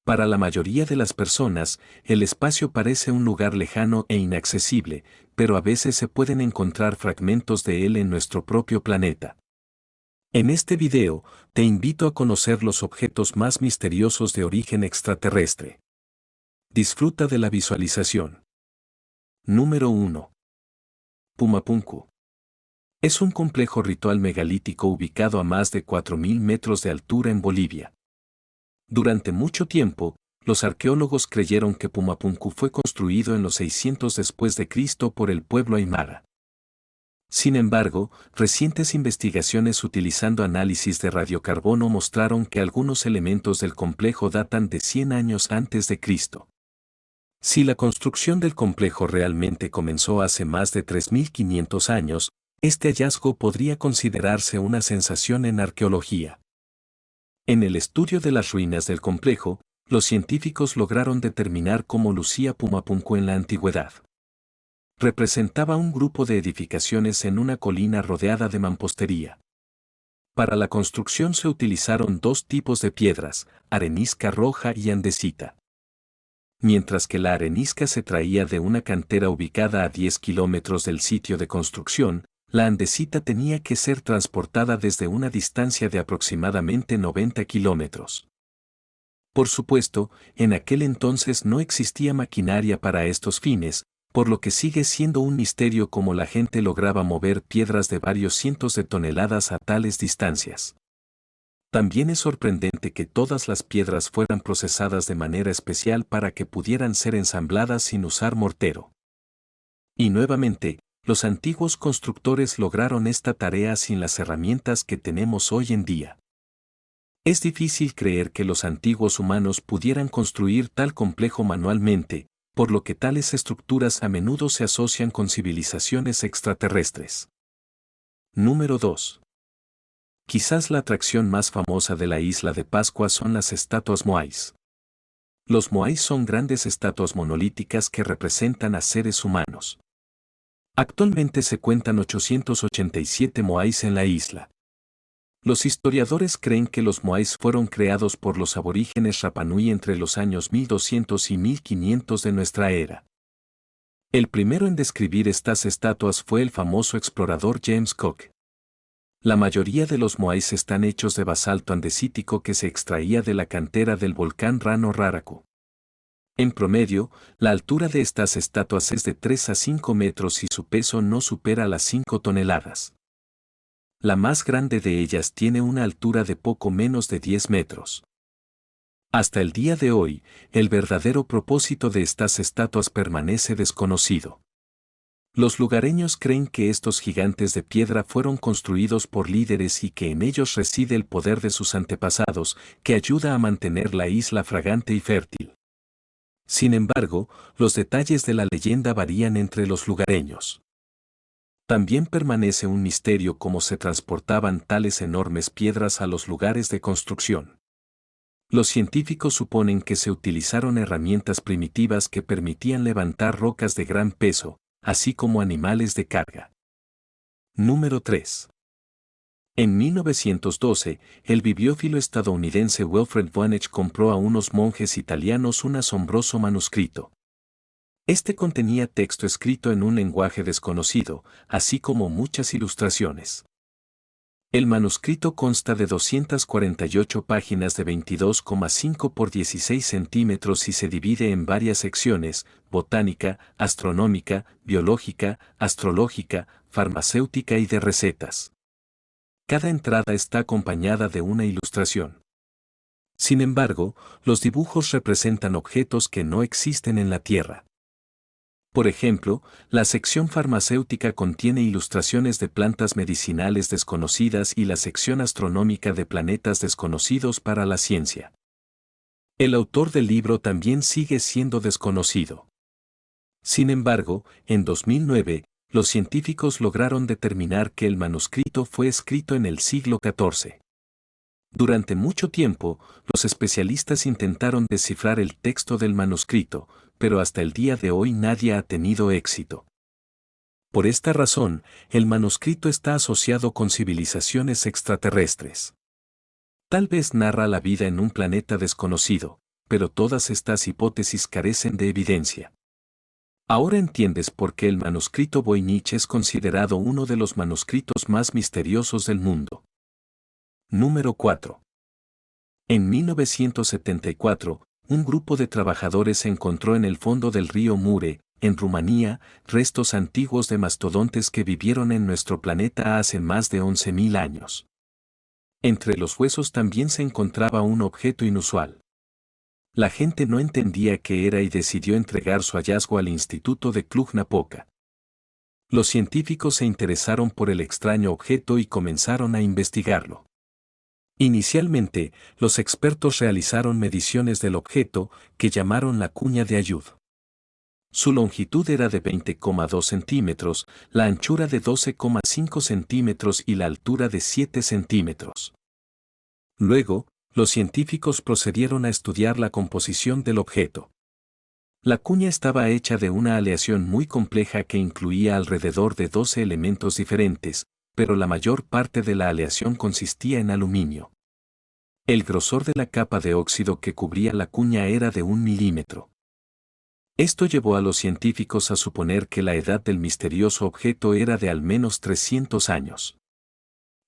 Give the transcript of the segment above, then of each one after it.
Para la mayoría de las personas, el espacio parece un lugar lejano e inaccesible, pero a veces se pueden encontrar fragmentos de él en nuestro propio planeta. En este video, te invito a conocer los objetos más misteriosos de origen extraterrestre. Disfruta de la visualización. Número 1. Pumapunku. Es un complejo ritual megalítico ubicado a más de 4.000 metros de altura en Bolivia. Durante mucho tiempo, los arqueólogos creyeron que Pumapunku fue construido en los 600 después de Cristo por el pueblo aymara. Sin embargo, recientes investigaciones utilizando análisis de radiocarbono mostraron que algunos elementos del complejo datan de 100 años antes de Cristo. Si la construcción del complejo realmente comenzó hace más de 3.500 años, este hallazgo podría considerarse una sensación en arqueología. En el estudio de las ruinas del complejo, los científicos lograron determinar cómo lucía Pumapunku en la antigüedad. Representaba un grupo de edificaciones en una colina rodeada de mampostería. Para la construcción se utilizaron dos tipos de piedras, arenisca roja y andesita. Mientras que la arenisca se traía de una cantera ubicada a 10 kilómetros del sitio de construcción, la andesita tenía que ser transportada desde una distancia de aproximadamente 90 kilómetros. Por supuesto, en aquel entonces no existía maquinaria para estos fines, por lo que sigue siendo un misterio cómo la gente lograba mover piedras de varios cientos de toneladas a tales distancias. También es sorprendente que todas las piedras fueran procesadas de manera especial para que pudieran ser ensambladas sin usar mortero. Y nuevamente, los antiguos constructores lograron esta tarea sin las herramientas que tenemos hoy en día. Es difícil creer que los antiguos humanos pudieran construir tal complejo manualmente, por lo que tales estructuras a menudo se asocian con civilizaciones extraterrestres. Número 2. Quizás la atracción más famosa de la isla de Pascua son las estatuas moais. Los moais son grandes estatuas monolíticas que representan a seres humanos. Actualmente se cuentan 887 moais en la isla. Los historiadores creen que los moais fueron creados por los aborígenes Rapanui entre los años 1200 y 1500 de nuestra era. El primero en describir estas estatuas fue el famoso explorador James Cook. La mayoría de los moais están hechos de basalto andesítico que se extraía de la cantera del volcán Rano Raraku. En promedio, la altura de estas estatuas es de 3 a 5 metros y su peso no supera las 5 toneladas. La más grande de ellas tiene una altura de poco menos de 10 metros. Hasta el día de hoy, el verdadero propósito de estas estatuas permanece desconocido. Los lugareños creen que estos gigantes de piedra fueron construidos por líderes y que en ellos reside el poder de sus antepasados, que ayuda a mantener la isla fragante y fértil. Sin embargo, los detalles de la leyenda varían entre los lugareños. También permanece un misterio cómo se transportaban tales enormes piedras a los lugares de construcción. Los científicos suponen que se utilizaron herramientas primitivas que permitían levantar rocas de gran peso, así como animales de carga. Número 3. En 1912, el bibliófilo estadounidense Wilfred Voynich compró a unos monjes italianos un asombroso manuscrito. Este contenía texto escrito en un lenguaje desconocido, así como muchas ilustraciones. El manuscrito consta de 248 páginas de 22,5 por 16 centímetros y se divide en varias secciones: botánica, astronómica, biológica, astrológica, farmacéutica y de recetas. Cada entrada está acompañada de una ilustración. Sin embargo, los dibujos representan objetos que no existen en la Tierra. Por ejemplo, la sección farmacéutica contiene ilustraciones de plantas medicinales desconocidas y la sección astronómica de planetas desconocidos para la ciencia. El autor del libro también sigue siendo desconocido. Sin embargo, en 2009, los científicos lograron determinar que el manuscrito fue escrito en el siglo XIV. Durante mucho tiempo, los especialistas intentaron descifrar el texto del manuscrito, pero hasta el día de hoy nadie ha tenido éxito. Por esta razón, el manuscrito está asociado con civilizaciones extraterrestres. Tal vez narra la vida en un planeta desconocido, pero todas estas hipótesis carecen de evidencia. Ahora entiendes por qué el manuscrito Voynich es considerado uno de los manuscritos más misteriosos del mundo. Número 4. En 1974, un grupo de trabajadores encontró en el fondo del río Mure, en Rumanía, restos antiguos de mastodontes que vivieron en nuestro planeta hace más de 11.000 años. Entre los huesos también se encontraba un objeto inusual. La gente no entendía qué era y decidió entregar su hallazgo al Instituto de Cluj-Napoca. Los científicos se interesaron por el extraño objeto y comenzaron a investigarlo. Inicialmente, los expertos realizaron mediciones del objeto, que llamaron la cuña de Ayud. Su longitud era de 20,2 centímetros, la anchura de 12,5 centímetros y la altura de 7 centímetros. Luego, los científicos procedieron a estudiar la composición del objeto. La cuña estaba hecha de una aleación muy compleja que incluía alrededor de 12 elementos diferentes, pero la mayor parte de la aleación consistía en aluminio. El grosor de la capa de óxido que cubría la cuña era de 1 milímetro. Esto llevó a los científicos a suponer que la edad del misterioso objeto era de al menos 300 años.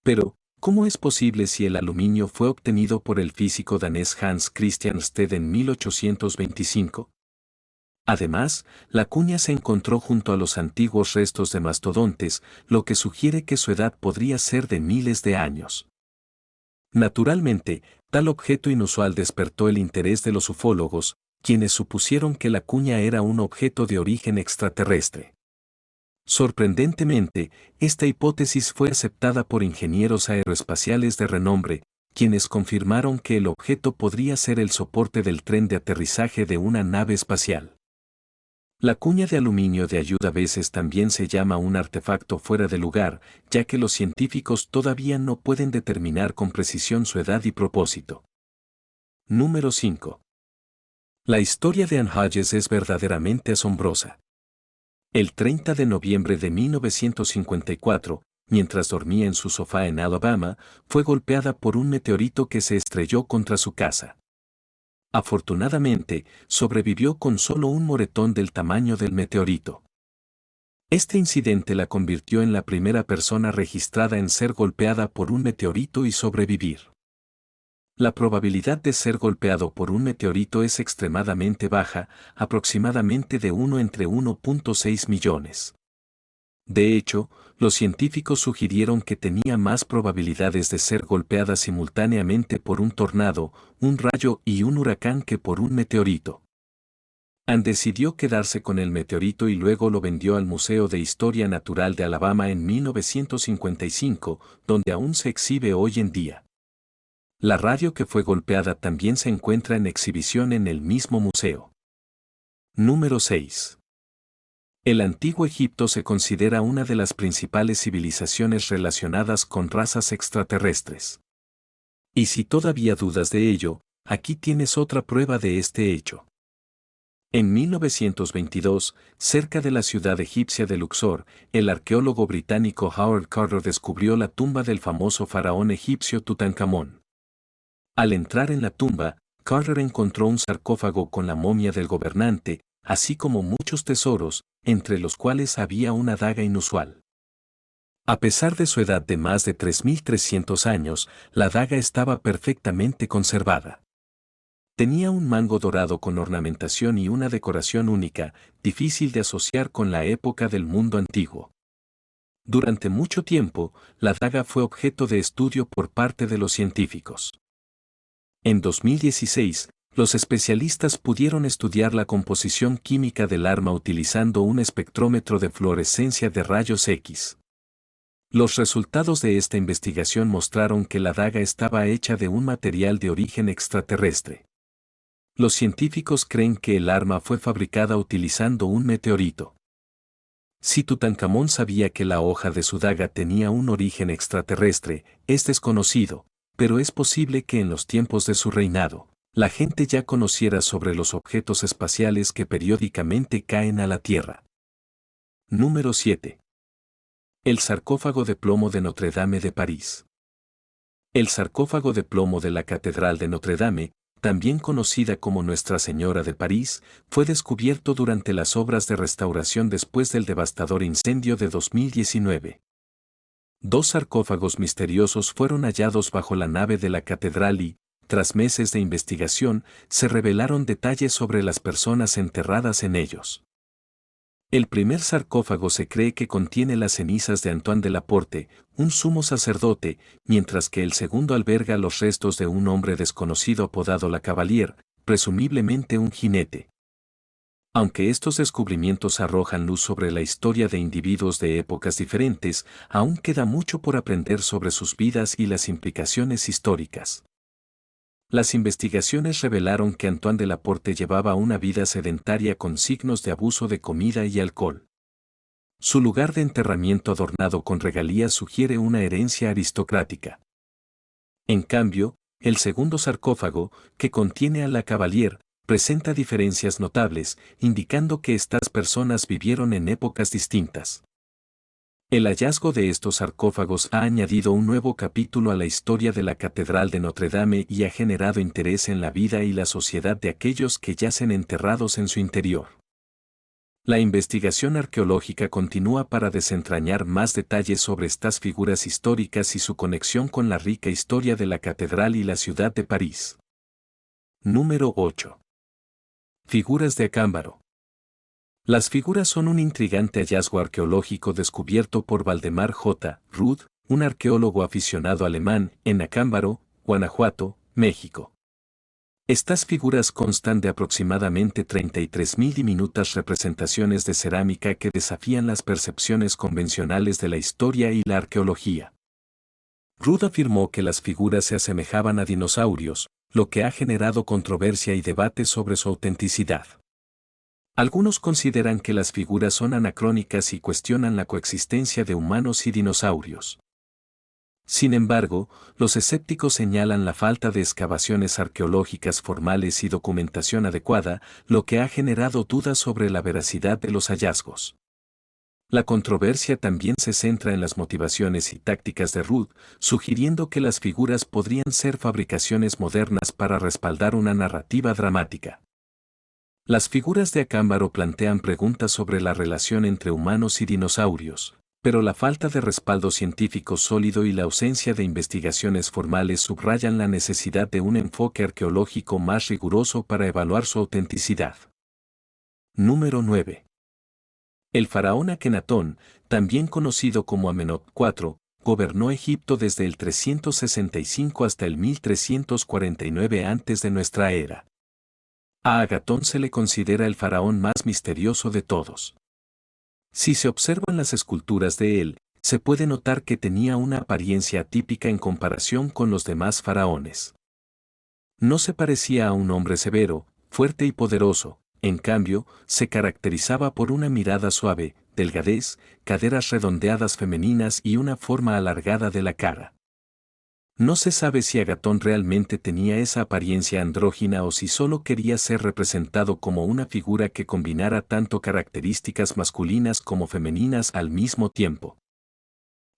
Pero, ¿cómo es posible si el aluminio fue obtenido por el físico danés Hans Christian Sted en 1825? Además, la cuña se encontró junto a los antiguos restos de mastodontes, lo que sugiere que su edad podría ser de miles de años. Naturalmente, tal objeto inusual despertó el interés de los ufólogos, quienes supusieron que la cuña era un objeto de origen extraterrestre. Sorprendentemente, esta hipótesis fue aceptada por ingenieros aeroespaciales de renombre, quienes confirmaron que el objeto podría ser el soporte del tren de aterrizaje de una nave espacial. La cuña de aluminio de Ayud a veces también se llama un artefacto fuera de lugar, ya que los científicos todavía no pueden determinar con precisión su edad y propósito. Número 5. La historia de Ann Hodges es verdaderamente asombrosa. El 30 de noviembre de 1954, mientras dormía en su sofá en Alabama, fue golpeada por un meteorito que se estrelló contra su casa. Afortunadamente, sobrevivió con solo un moretón del tamaño del meteorito. Este incidente la convirtió en la primera persona registrada en ser golpeada por un meteorito y sobrevivir. La probabilidad de ser golpeado por un meteorito es extremadamente baja, aproximadamente de 1 entre 1.6 millones. De hecho, los científicos sugirieron que tenía más probabilidades de ser golpeada simultáneamente por un tornado, un rayo y un huracán que por un meteorito. Ann decidió quedarse con el meteorito y luego lo vendió al Museo de Historia Natural de Alabama en 1955, donde aún se exhibe hoy en día. La radio que fue golpeada también se encuentra en exhibición en el mismo museo. Número 6. El Antiguo Egipto se considera una de las principales civilizaciones relacionadas con razas extraterrestres. Y si todavía dudas de ello, aquí tienes otra prueba de este hecho. En 1922, cerca de la ciudad egipcia de Luxor, el arqueólogo británico Howard Carter descubrió la tumba del famoso faraón egipcio Tutankamón. Al entrar en la tumba, Carter encontró un sarcófago con la momia del gobernante, así como muchos tesoros, entre los cuales había una daga inusual. A pesar de su edad de más de 3.300 años, la daga estaba perfectamente conservada. Tenía un mango dorado con ornamentación y una decoración única, difícil de asociar con la época del mundo antiguo. Durante mucho tiempo, la daga fue objeto de estudio por parte de los científicos. En 2016, los especialistas pudieron estudiar la composición química del arma utilizando un espectrómetro de fluorescencia de rayos X. Los resultados de esta investigación mostraron que la daga estaba hecha de un material de origen extraterrestre. Los científicos creen que el arma fue fabricada utilizando un meteorito. Si Tutankamón sabía que la hoja de su daga tenía un origen extraterrestre, es desconocido, pero es posible que en los tiempos de su reinado, la gente ya conociera sobre los objetos espaciales que periódicamente caen a la Tierra. Número 7. El sarcófago de plomo de Notre Dame de París. El sarcófago de plomo de la Catedral de Notre Dame, también conocida como Nuestra Señora de París, fue descubierto durante las obras de restauración después del devastador incendio de 2019. Dos sarcófagos misteriosos fueron hallados bajo la nave de la catedral y, tras meses de investigación, se revelaron detalles sobre las personas enterradas en ellos. El primer sarcófago se cree que contiene las cenizas de Antoine de Laporte, un sumo sacerdote, mientras que el segundo alberga los restos de un hombre desconocido apodado La Cavalier, presumiblemente un jinete. Aunque estos descubrimientos arrojan luz sobre la historia de individuos de épocas diferentes, aún queda mucho por aprender sobre sus vidas y las implicaciones históricas. Las investigaciones revelaron que Antoine de Laporte llevaba una vida sedentaria con signos de abuso de comida y alcohol. Su lugar de enterramiento adornado con regalías sugiere una herencia aristocrática. En cambio, el segundo sarcófago, que contiene a La Cavalier, presenta diferencias notables, indicando que estas personas vivieron en épocas distintas. El hallazgo de estos sarcófagos ha añadido un nuevo capítulo a la historia de la Catedral de Notre Dame y ha generado interés en la vida y la sociedad de aquellos que yacen enterrados en su interior. La investigación arqueológica continúa para desentrañar más detalles sobre estas figuras históricas y su conexión con la rica historia de la catedral y la ciudad de París. Número 8. Figuras de Acámbaro. Las figuras son un intrigante hallazgo arqueológico descubierto por Valdemar J. Rudd, un arqueólogo aficionado alemán, en Acámbaro, Guanajuato, México. Estas figuras constan de aproximadamente 33.000 diminutas representaciones de cerámica que desafían las percepciones convencionales de la historia y la arqueología. Rudd afirmó que las figuras se asemejaban a dinosaurios, lo que ha generado controversia y debate sobre su autenticidad. Algunos consideran que las figuras son anacrónicas y cuestionan la coexistencia de humanos y dinosaurios. Sin embargo, los escépticos señalan la falta de excavaciones arqueológicas formales y documentación adecuada, lo que ha generado dudas sobre la veracidad de los hallazgos. La controversia también se centra en las motivaciones y tácticas de Rudd, sugiriendo que las figuras podrían ser fabricaciones modernas para respaldar una narrativa dramática. Las figuras de Acámbaro plantean preguntas sobre la relación entre humanos y dinosaurios, pero la falta de respaldo científico sólido y la ausencia de investigaciones formales subrayan la necesidad de un enfoque arqueológico más riguroso para evaluar su autenticidad. Número 9. El faraón Akenatón, también conocido como Amenhotep IV, gobernó Egipto desde el 365 hasta el 1349 antes de nuestra era. A Agatón se le considera el faraón más misterioso de todos. Si se observan las esculturas de él, se puede notar que tenía una apariencia atípica en comparación con los demás faraones. No se parecía a un hombre severo, fuerte y poderoso, en cambio, se caracterizaba por una mirada suave, delgadez, caderas redondeadas femeninas y una forma alargada de la cara. No se sabe si Agatón realmente tenía esa apariencia andrógina o si solo quería ser representado como una figura que combinara tanto características masculinas como femeninas al mismo tiempo.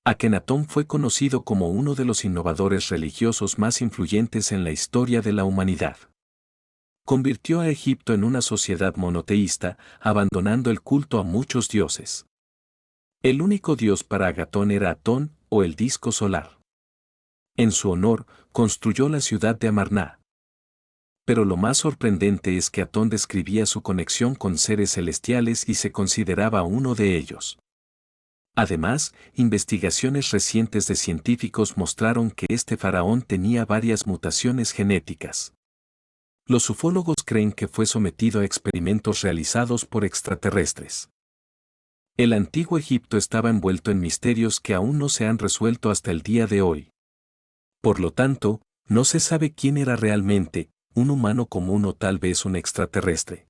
Akenatón fue conocido como uno de los innovadores religiosos más influyentes en la historia de la humanidad. Convirtió a Egipto en una sociedad monoteísta, abandonando el culto a muchos dioses. El único dios para Agatón era Atón, o el disco solar. En su honor, construyó la ciudad de Amarná. Pero lo más sorprendente es que Atón describía su conexión con seres celestiales y se consideraba uno de ellos. Además, investigaciones recientes de científicos mostraron que este faraón tenía varias mutaciones genéticas. Los ufólogos creen que fue sometido a experimentos realizados por extraterrestres. El antiguo Egipto estaba envuelto en misterios que aún no se han resuelto hasta el día de hoy. Por lo tanto, no se sabe quién era realmente, un humano común o tal vez un extraterrestre.